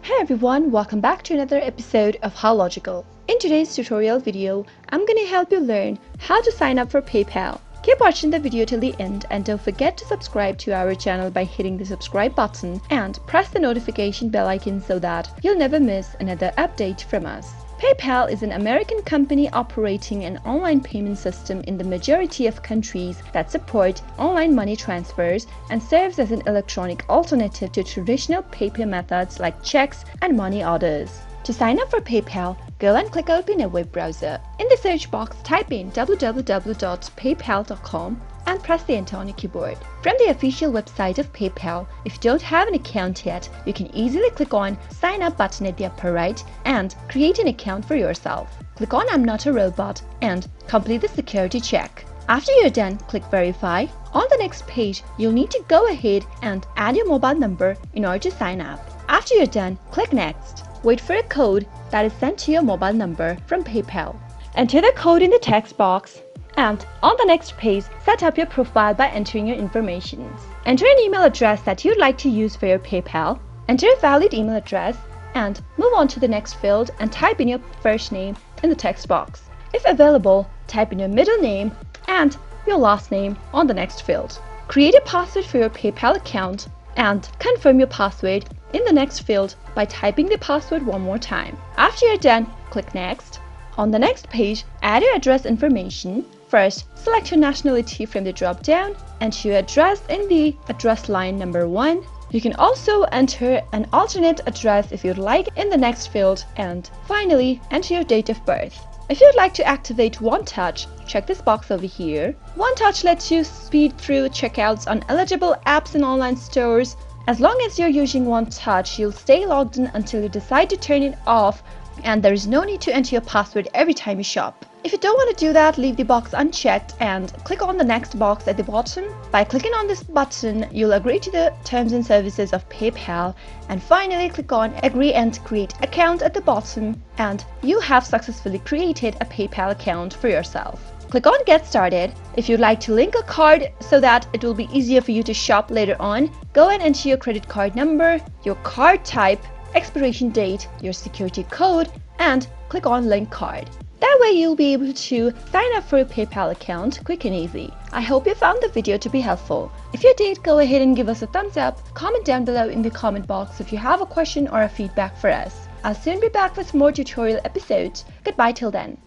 Hey everyone, welcome back to another episode of How Logical. In today's tutorial video, I'm going to help you learn how to sign up for PayPal. Keep watching the video till the end and don't forget to subscribe to our channel by hitting the subscribe button and press the notification bell icon so that you'll never miss another update from us. PayPal is an American company operating an online payment system in the majority of countries that support online money transfers and serves as an electronic alternative to traditional paper methods like checks and money orders. To sign up for PayPal, go and click open a web browser. In the search box, type in www.paypal.com and press the enter on your keyboard. From the official website of PayPal, if you don't have an account yet, you can easily click on Sign Up button at the upper right and create an account for yourself. Click on I'm not a robot and complete the security check. After you're done, click Verify. On the next page, you'll need to go ahead and add your mobile number in order to sign up. After you're done, click Next. Wait for a code that is sent to your mobile number from PayPal. Enter the code in the text box. And on the next page, set up your profile by entering your information. Enter an email address that you'd like to use for your PayPal. Enter a valid email address and move on to the next field and type in your first name in the text box. If available, type in your middle name and your last name on the next field. Create a password for your PayPal account and confirm your password in the next field by typing the password one more time. After you're done, click Next. On the next page, add your address information. First, select your nationality from the drop-down, enter your address in the address line number 1. You can also enter an alternate address if you'd like in the next field, and finally, enter your date of birth. If you'd like to activate One Touch, check this box over here. One Touch lets you speed through checkouts on eligible apps and online stores. As long as you're using One Touch, you'll stay logged in until you decide to turn it off, and there is no need to enter your password every time you shop. If you don't want to do that, leave the box unchecked and click on the next box at the bottom. By clicking on this button, you'll agree to the terms and services of PayPal, and finally click on Agree and Create Account at the bottom, and you have successfully created a PayPal account for yourself. Click on Get Started. If you'd like to link a card so that it will be easier for you to shop later on, go and enter your credit card number, your card type, expiration date, your security code, and click on Link Card. That way you'll be able to sign up for a PayPal account quick and easy. I hope you found the video to be helpful. If you did, go ahead and give us a thumbs up. Comment down below in the comment box if you have a question or a feedback for us. I'll soon be back with more tutorial episodes. Goodbye till then.